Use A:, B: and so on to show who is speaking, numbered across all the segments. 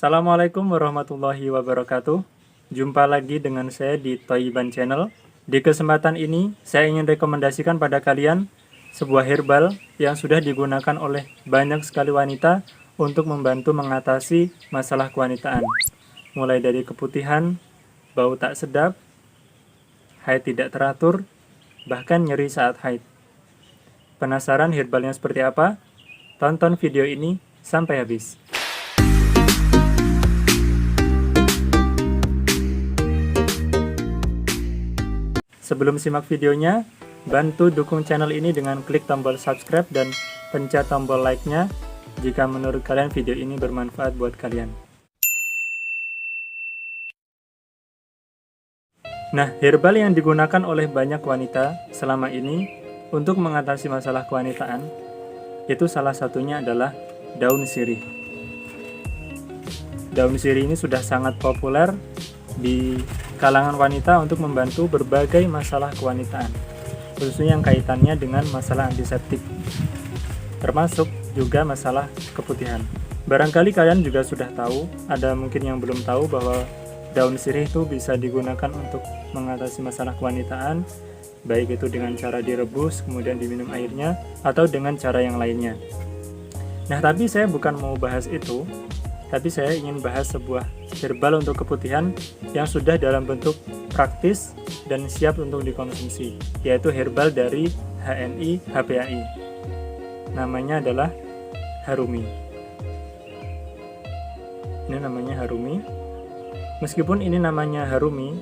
A: Assalamualaikum warahmatullahi wabarakatuh. Jumpa lagi dengan saya di Thoiban Channel. Di kesempatan ini, saya ingin rekomendasikan pada kalian sebuah herbal yang sudah digunakan oleh banyak sekali wanita untuk membantu mengatasi masalah kewanitaan. Mulai dari keputihan, bau tak sedap, haid tidak teratur, bahkan nyeri saat haid. Penasaran herbalnya seperti apa? Tonton video ini sampai habis. Sebelum simak videonya, bantu dukung channel ini dengan klik tombol subscribe dan pencet tombol like-nya jika menurut kalian video ini bermanfaat buat kalian. Nah, herbal yang digunakan oleh banyak wanita selama ini untuk mengatasi masalah kewanitaan, itu salah satunya adalah daun sirih. Daun sirih ini sudah sangat populer di kalangan wanita untuk membantu berbagai masalah kewanitaan, khususnya yang kaitannya dengan masalah antiseptik, termasuk juga masalah keputihan. Barangkali kalian juga sudah tahu, ada mungkin yang belum tahu bahwa daun sirih itu bisa digunakan untuk mengatasi masalah kewanitaan, baik itu dengan cara direbus, kemudian diminum airnya, atau dengan cara yang lainnya. Nah, tapi saya bukan mau bahas itu, tapi saya ingin bahas sebuah herbal untuk keputihan yang sudah dalam bentuk praktis dan siap untuk dikonsumsi, yaitu herbal dari HNI HPAI. Namanya adalah Harumi. Ini namanya Harumi. Meskipun ini namanya Harumi,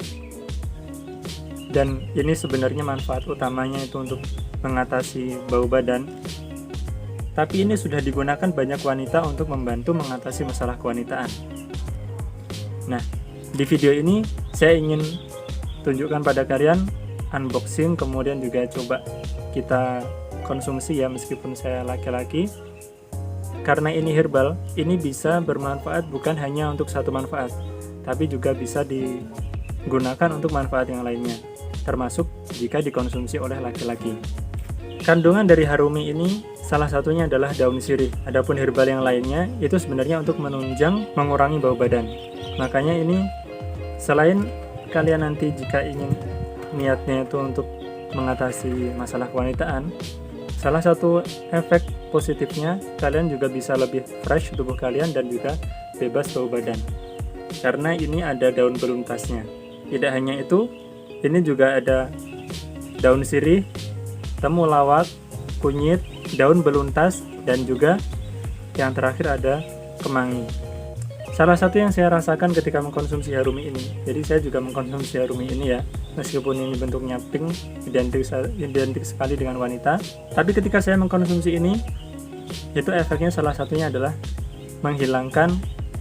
A: dan ini sebenarnya manfaat utamanya itu untuk mengatasi bau badan, tapi ini sudah digunakan banyak wanita untuk membantu mengatasi masalah kewanitaan. Nah, di video ini saya ingin tunjukkan pada kalian unboxing, kemudian juga coba kita konsumsi ya, meskipun saya laki-laki. Karena ini herbal, ini bisa bermanfaat bukan hanya untuk satu manfaat, tapi juga bisa digunakan untuk manfaat yang lainnya, termasuk jika dikonsumsi oleh laki-laki. Kandungan dari Harumi ini salah satunya adalah daun sirih. Adapun herbal yang lainnya itu sebenarnya untuk menunjang, mengurangi bau badan. Makanya ini selain kalian nanti jika ingin niatnya itu untuk mengatasi masalah kewanitaan, salah satu efek positifnya kalian juga bisa lebih fresh tubuh kalian dan juga bebas bau badan. Karena ini ada daun beluntasnya. Tidak hanya itu, ini juga ada daun sirih, temulawak, kunyit, daun beluntas, dan juga yang terakhir ada kemangi. Salah satu yang saya rasakan ketika mengkonsumsi Harumi ini, jadi saya juga mengkonsumsi Harumi ini ya, meskipun ini bentuknya pink, identik sekali dengan wanita, tapi ketika saya mengkonsumsi ini, itu efeknya salah satunya adalah menghilangkan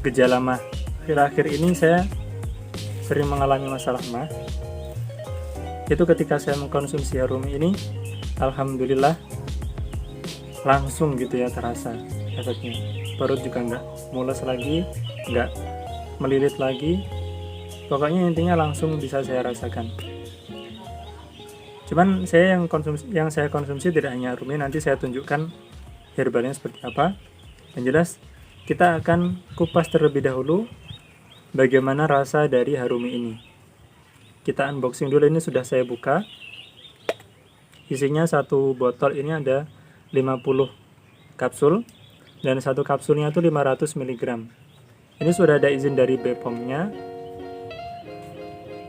A: gejala MAH. Akhir-akhir ini saya sering mengalami masalah MAH. Itu ketika saya mengkonsumsi Harumi ini, alhamdulillah langsung gitu ya terasa efeknya. Perut juga nggak mules lagi, nggak melilit lagi, pokoknya intinya langsung bisa saya rasakan. Cuman yang saya konsumsi tidak hanya Harumi, nanti saya tunjukkan herbalnya seperti apa. Yang jelas kita akan kupas terlebih dahulu bagaimana rasa dari Harumi ini. Kita unboxing dulu, ini sudah saya buka. Isinya satu botol ini ada 50 kapsul dan satu kapsulnya itu 500 mg. Ini sudah ada izin dari BPOM-nya.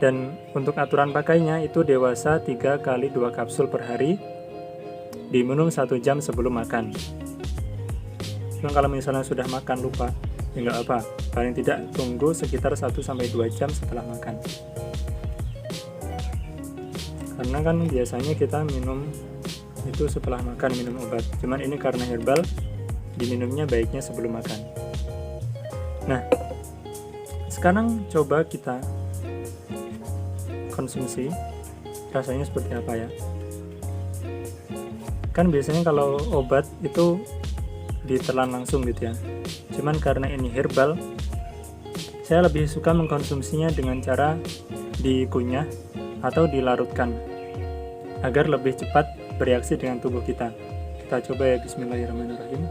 A: Dan untuk aturan pakainya itu dewasa 3 kali 2 kapsul per hari, diminum 1 jam sebelum makan. Cuma kalau misalnya sudah makan lupa, ya nggak apa, paling tidak tunggu sekitar 1-2 jam setelah makan. Karena kan biasanya kita minum itu setelah makan, minum obat. Cuman ini karena herbal, diminumnya baiknya sebelum makan. Nah, sekarang coba kita konsumsi, rasanya seperti apa ya. Kan biasanya kalau obat itu ditelan langsung gitu ya. Cuman karena ini herbal, saya lebih suka mengkonsumsinya dengan cara dikunyah atau dilarutkan agar lebih cepat bereaksi dengan tubuh kita. Kita coba ya, bismillahirrahmanirrahim.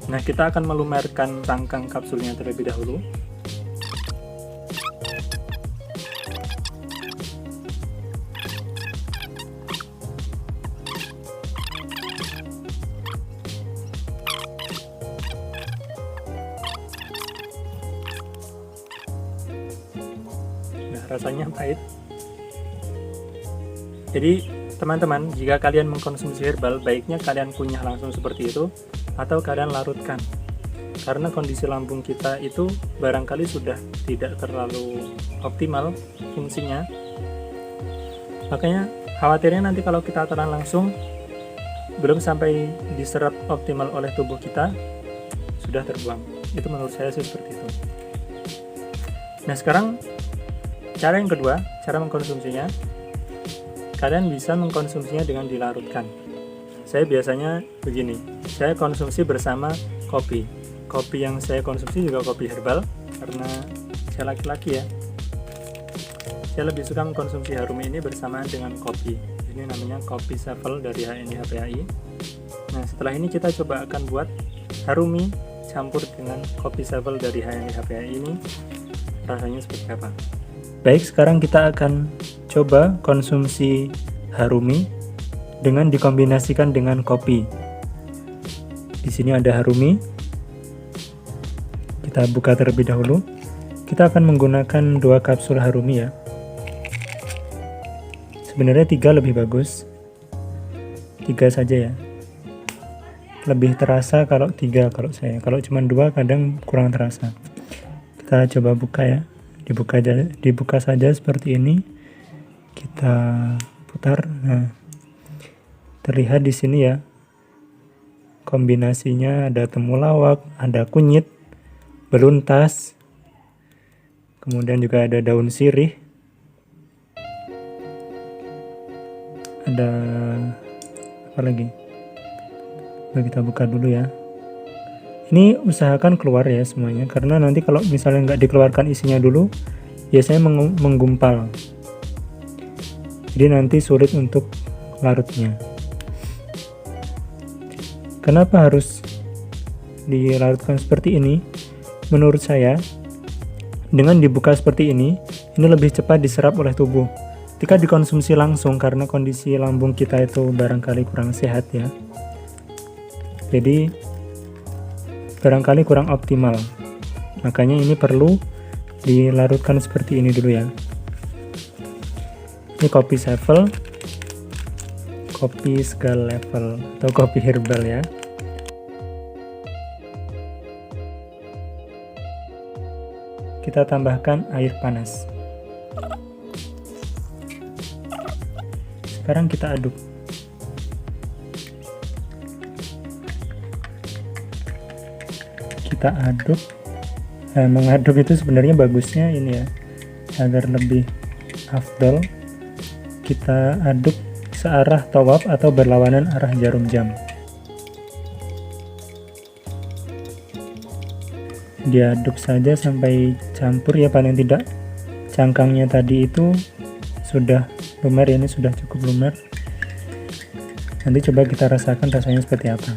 A: Nah, kita akan melumerkan cangkang kapsulnya terlebih dahulu. Nah, rasanya pahit. Jadi teman-teman, jika kalian mengkonsumsi herbal, baiknya kalian kunyah langsung seperti itu atau kalian larutkan. Karena kondisi lambung kita itu barangkali sudah tidak terlalu optimal fungsinya. Makanya khawatirnya nanti kalau kita telan langsung, belum sampai diserap optimal oleh tubuh kita, sudah terbuang. Itu menurut saya sih seperti itu. Nah, sekarang cara yang kedua, cara mengkonsumsinya. Kalian bisa mengkonsumsinya dengan dilarutkan. Saya biasanya begini, saya konsumsi bersama kopi. Kopi yang saya konsumsi juga kopi herbal, karena saya laki-laki ya. Saya lebih suka mengkonsumsi Harumi ini bersamaan dengan kopi. Ini namanya kopi Sevel dari HNI HPAI. Nah, setelah ini kita coba akan buat Harumi campur dengan kopi Sevel dari HNI HPAI ini. Rasanya seperti apa? Baik, sekarang kita akan coba konsumsi Harumi dengan dikombinasikan dengan kopi. Di sini ada Harumi. Kita buka terlebih dahulu. Kita akan menggunakan 2 kapsul Harumi ya. Sebenarnya 3 lebih bagus. 3 saja ya. Lebih terasa kalau 3 kalau saya. Kalau cuma 2 kadang kurang terasa. Kita coba buka ya. Dibuka saja seperti ini. Kita putar. Nah, terlihat di sini ya. Kombinasinya ada temulawak, ada kunyit, beluntas, kemudian juga ada daun sirih, ada apa lagi? Nah, kita buka dulu ya. Ini usahakan keluar ya semuanya, karena nanti kalau misalnya nggak dikeluarkan isinya dulu, biasanya menggumpal. Jadi nanti sulit untuk larutnya. Kenapa harus dilarutkan seperti ini? Menurut saya, dengan dibuka seperti ini lebih cepat diserap oleh tubuh. Ketika dikonsumsi langsung, karena kondisi lambung kita itu barangkali kurang sehat ya. Jadi barangkali kurang optimal. Makanya ini perlu dilarutkan seperti ini dulu ya. Ini kopi Sevel, kopi segala level atau kopi herbal ya. Kita tambahkan air panas. Sekarang kita aduk. Kita aduk. Nah, mengaduk itu sebenarnya bagusnya ini ya, agar lebih afdol. Kita aduk searah tawaf atau berlawanan arah jarum jam. Diaduk saja sampai campur ya, paling tidak cangkangnya tadi itu sudah lumer, ini sudah cukup lumer. Nanti coba kita rasakan rasanya seperti apa.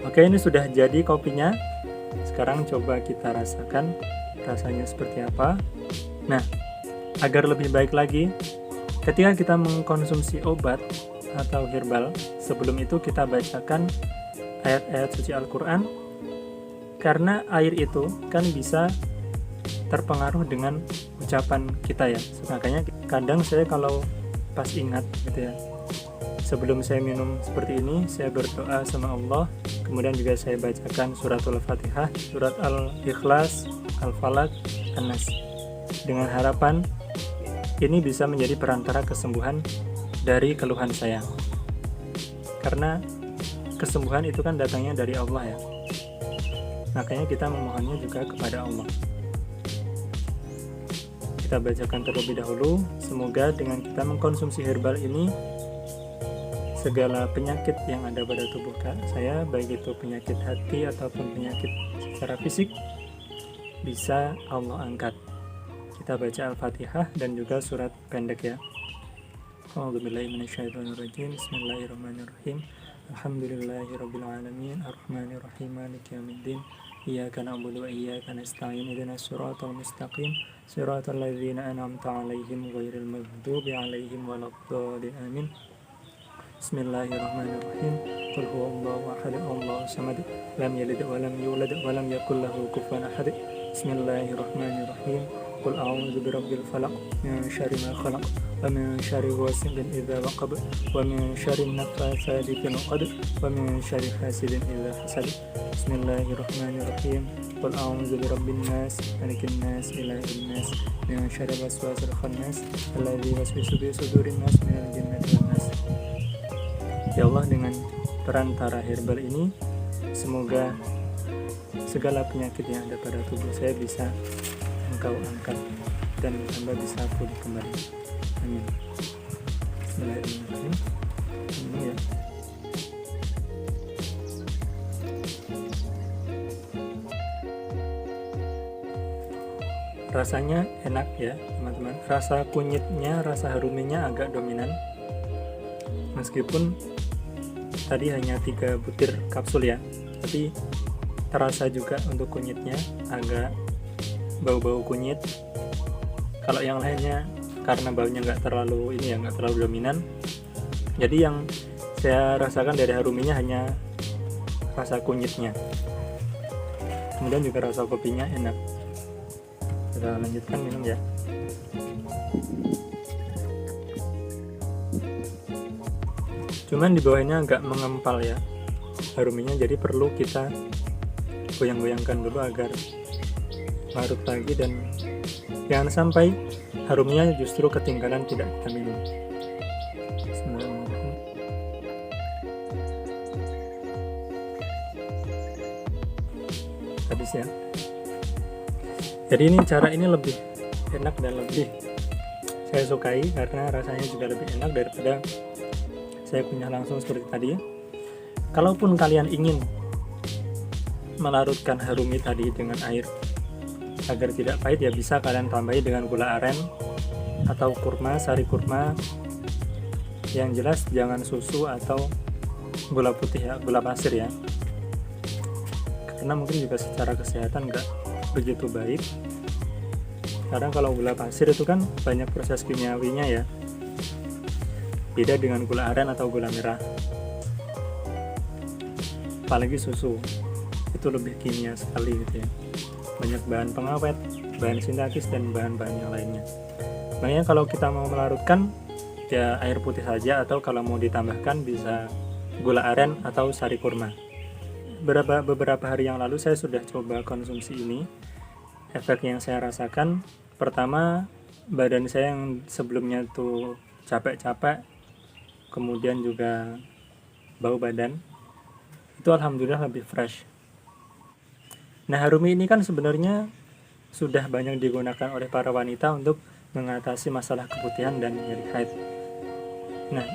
A: Oke, ini sudah jadi kopinya. Sekarang coba kita rasakan rasanya seperti apa. Nah, agar lebih baik lagi, ketika kita mengkonsumsi obat atau herbal, sebelum itu kita bacakan ayat-ayat suci Al-Quran, karena air itu kan bisa terpengaruh dengan ucapan kita ya. Makanya kadang saya kalau pas ingat gitu ya, sebelum saya minum seperti ini, saya berdoa sama Allah, kemudian juga saya bacakan suratul Fatihah, surat Al-Ikhlas, Al-Falaq, An-Nas, dengan harapan ini bisa menjadi perantara kesembuhan dari keluhan saya. Karena kesembuhan itu kan datangnya dari Allah ya. Makanya kita memohonnya juga kepada Allah. Kita bacakan terlebih dahulu. Semoga dengan kita mengkonsumsi herbal ini, segala penyakit yang ada pada tubuh saya, baik itu penyakit hati ataupun penyakit secara fisik, bisa Allah angkat. Kita baca Al-Fatihah dan juga surat pendek ya. A'udzubillahi minasyaitonirrajim. Bismillahirrahmanirrahim. Alhamdulillahirabbil alamin, arrahmanirrahim, maliki yaumiddin. Iyyaka na'budu wa iyyaka nasta'in. Ihdinas siratal mustaqim, siratal ladzina an'amta 'alaihim ghairil maghdubi 'alaihim waladdallin. Amin. Bismillahirrahmanirrahim. Qul huwallahu ahad, Allahu samad, lam yalid wa lam yulad wa lam yakul lahu kufuwan ahad. Bismillahirrahmanirrahim. Qul a'udzu birabbil falaq, min syarri ma khalaq, wa min syarri ghasiqin idza waqab, wa min syarri naffatsati fil 'uqad, wa min syarri hasidin idza hasad. Bismillahirrahmanirrahim. Qul a'udzu birabbin nas, malikin nas, ilahin nas, min syarri waswasil khannas, alladzi yuwaswisu fi sudurin nas, minal jinnati wan nas. Ya Allah, dengan perantara herbal ini semoga segala penyakit yang ada pada tubuh saya bisa Engkau angkat dan hamba bisa pulih kembali. Amin. Bismillahirrahmanirrahim. Ini ya. Rasanya enak ya teman-teman. Rasa kunyitnya, rasa haruminya agak dominan. Meskipun tadi hanya 3 butir kapsul ya, tapi terasa juga untuk kunyitnya, agak bau-bau kunyit. Kalau yang lainnya karena baunya nggak terlalu dominan, jadi yang saya rasakan dari haruminya hanya rasa kunyitnya. Kemudian juga rasa kopinya enak. Kita lanjutkan minum ya. Cuman di bawahnya agak mengempal ya haruminya, jadi perlu kita goyang-goyangkan dulu agar larut lagi, dan jangan sampai haruminya justru ketinggalan tidak kita minum. Habis ya. Jadi cara ini lebih enak dan lebih saya sukai karena rasanya juga lebih enak daripada saya kunyah langsung seperti tadi. Kalaupun kalian ingin melarutkan harumi tadi dengan air agar tidak pahit, ya bisa kalian tambahi dengan gula aren atau kurma, sari kurma. Yang jelas jangan susu atau gula putih ya, gula pasir ya, karena mungkin juga secara kesehatan nggak begitu baik. Karena kalau gula pasir itu kan banyak proses kimiawinya ya, beda dengan gula aren atau gula merah. Apalagi susu itu lebih kimia sekali gitu ya, banyak bahan pengawet, bahan sintetis, dan bahan-bahan yang lainnya. Makanya kalau kita mau melarutkan ya air putih saja, atau kalau mau ditambahkan bisa gula aren atau sari kurma. Beberapa hari yang lalu saya sudah coba konsumsi ini. Efek yang saya rasakan, pertama badan saya yang sebelumnya tuh capek-capek, kemudian juga bau badan, itu alhamdulillah lebih fresh. Nah, harumi ini kan sebenarnya sudah banyak digunakan oleh para wanita untuk mengatasi masalah keputihan dan nyeri haid. Nah,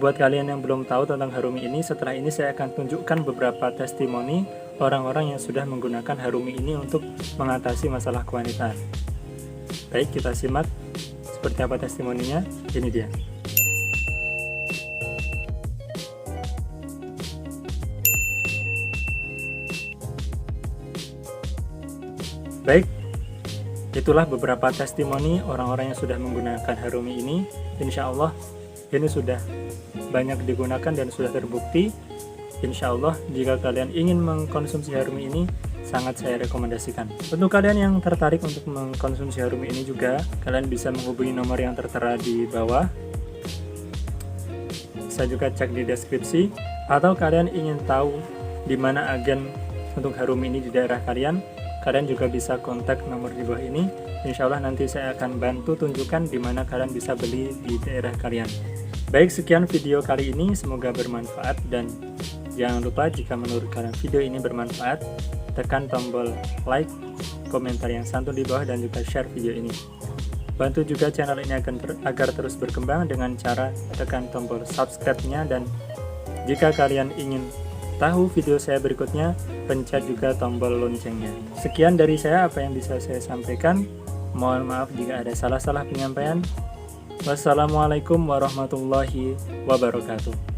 A: buat kalian yang belum tahu tentang harumi ini, setelah ini saya akan tunjukkan beberapa testimoni orang-orang yang sudah menggunakan harumi ini untuk mengatasi masalah kewanitaan. Baik, kita simak seperti apa testimoninya. Ini dia. Baik, itulah beberapa testimoni orang-orang yang sudah menggunakan harumi ini. Insya Allah ini sudah banyak digunakan dan sudah terbukti. Insya Allah jika kalian ingin mengkonsumsi harumi ini, sangat saya rekomendasikan. Untuk kalian yang tertarik untuk mengkonsumsi harumi ini juga, kalian bisa menghubungi nomor yang tertera di bawah. Bisa juga cek di deskripsi. Atau kalian ingin tahu di mana agen untuk harumi ini di daerah kalian, kalian juga bisa kontak nomor di bawah ini. Insya Allah nanti saya akan bantu tunjukkan di mana kalian bisa beli di daerah kalian. Baik, sekian video kali ini, semoga bermanfaat, dan jangan lupa jika menurut kalian video ini bermanfaat, tekan tombol like, komentar yang santun di bawah, dan juga share video ini. Bantu juga channel ini agar terus berkembang dengan cara tekan tombol subscribe-nya, dan jika kalian ingin tahu video saya berikutnya, pencet juga tombol loncengnya. Sekian dari saya apa yang bisa saya sampaikan. Mohon maaf jika ada salah-salah penyampaian. Wassalamualaikum warahmatullahi wabarakatuh.